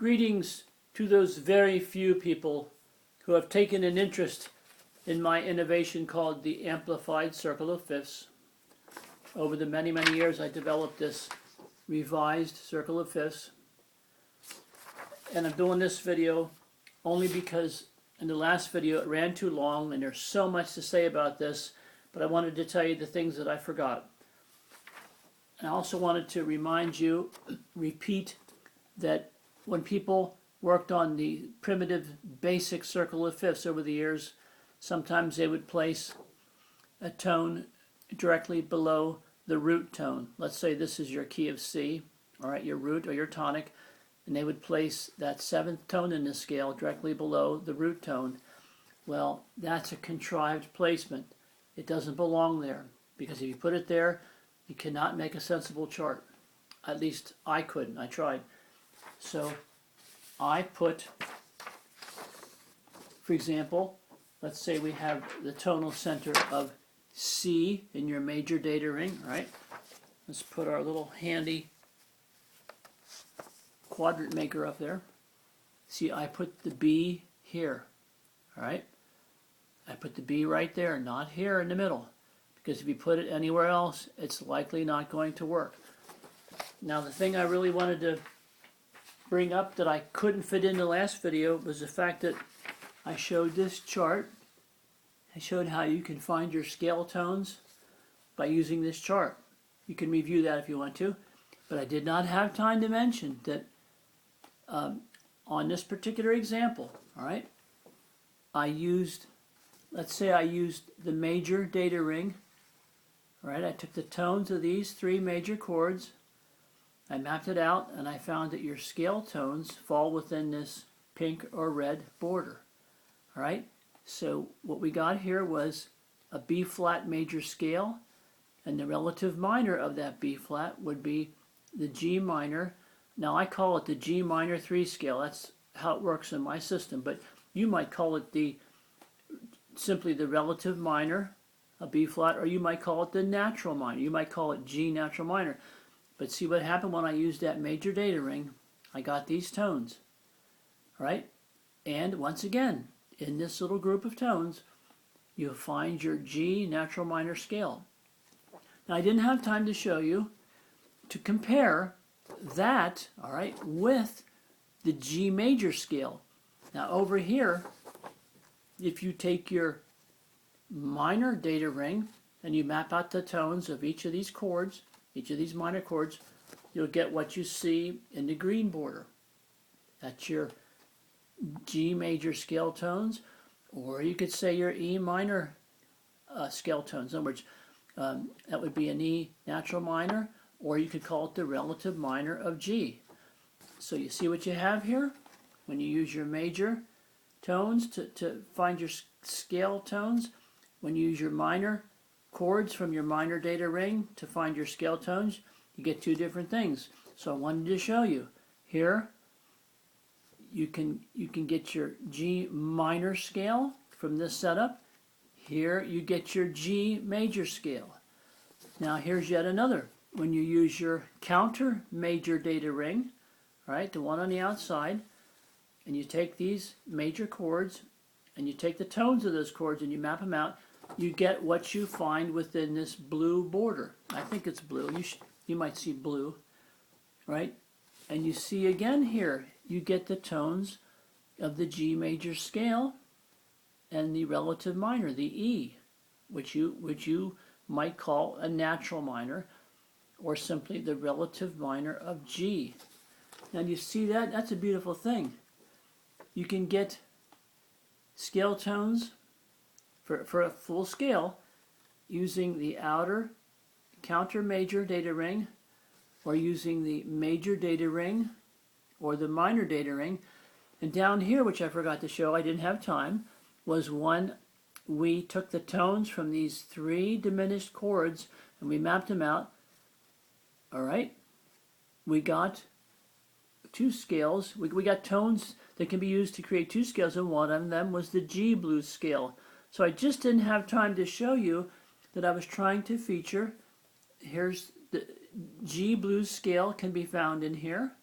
Greetings to those very few people who have taken an interest in my innovation called the amplified circle of fifths. Over the many years I developed this revised circle of fifths, and I'm doing this video only because in the last video it ran too long and there's so much to say about this, but I wanted to tell you the things that I forgot. And I also wanted to remind you, repeat, that when people worked on the primitive basic circle of fifths over the years, sometimes they would place a tone directly below the root tone. Let's say this is your key of C, all right, your root or your tonic, and they would place that seventh tone in the scale directly below the root tone. Well, that's a contrived placement. It doesn't belong there, because if you put it there, you cannot make a sensible chart. At least I couldn't. I tried. So I put, for example, let's say we have the tonal center of C in your major data ring, right? Let's put our little handy quadrant maker up there. See, I put the B here, all right? I put the B right there, not here in the middle, because if you put it anywhere else, it's likely not going to work. Now, the thing I really wanted to bring up that I couldn't fit in the last video was the fact that I showed this chart. I showed how you can find your scale tones by using this chart. You can review that if you want to, but I did not have time to mention that on this particular example, all right, I used, let's say I used the major data ring, all right, I took the tones of these three major chords, I mapped it out, and I found that your scale tones fall within this pink or red border. All right, so what we got here was a B flat major scale, and the relative minor of that B flat would be the G minor. Now I call it the G minor 3 scale. That's how it works in my system, but you might call it simply the relative minor, a B flat, or you might call it the natural minor. You might call it G natural minor. But see what happened when I used that major data ring? I got these tones, right? And once again, in this little group of tones, you'll find your G natural minor scale. Now, I didn't have time to show you to compare that, all right, with the G major scale. Now, over here, if you take your minor data ring and you map out the tones of each of these chords, each of these minor chords, you'll get what you see in the green border. That's your G major scale tones, or you could say your E minor scale tones. In other words, that would be an E natural minor, or you could call it the relative minor of G. So you see what you have here? When you use your major tones to find your scale tones, when you use your minor chords from your minor data ring to find your scale tones, you get two different things. So I wanted to show you here. You can get your G minor scale from this setup. Here you get your G major scale. Now here's yet another. When you use your counter major data ring, right, the one on the outside, and you take these major chords and you take the tones of those chords and you map them out, you get what you find within this blue border. I think it's blue. You might see blue, right? And you see again here, you get the tones of the G major scale and the relative minor, the E, which you might call a natural minor, or simply the relative minor of G. Now you see that? That's a beautiful thing. You can get scale tones for a full scale using the outer counter major data ring, or using the major data ring or the minor data ring. And down here, which I forgot to show, I didn't have time, was one we took the tones from these three diminished chords and we mapped them out. All right, we got two scales. We got tones that can be used to create two scales, and one of them was the G blues scale. So I just didn't have time to show you that I was trying to feature. Here's the G blues scale, can be found in here.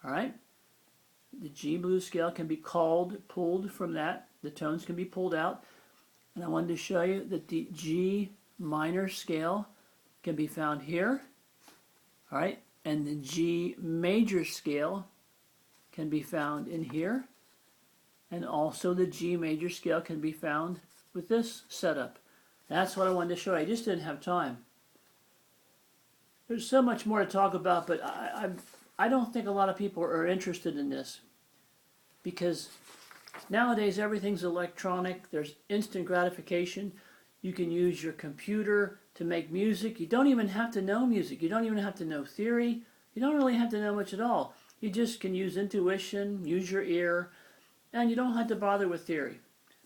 All right. the G blues scale can be pulled from that. The tones can be pulled out. And I wanted to show you that the G minor scale can be found here. All right, and the G major scale can be found in here. And also the G major scale can be found with this setup. That's what I wanted to show you. I just didn't have time. There's so much more to talk about, but I don't think a lot of people are interested in this, because nowadays everything's electronic. There's instant gratification. You can use your computer to make music. You don't even have to know music. You don't even have to know theory. You don't really have to know much at all. You just can use intuition, use your ear, and you don't have to bother with theory.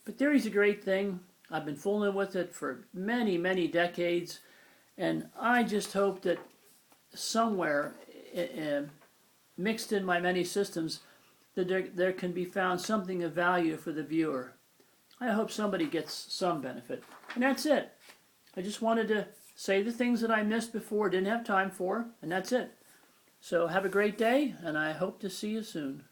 But theory's a great thing. I've been fooling with it for many, many decades, and I just hope that somewhere mixed in my many systems that there can be found something of value for the viewer. I hope somebody gets some benefit. And that's it. I just wanted to say the things that I missed before, didn't have time for, and that's it. So have a great day, and I hope to see you soon.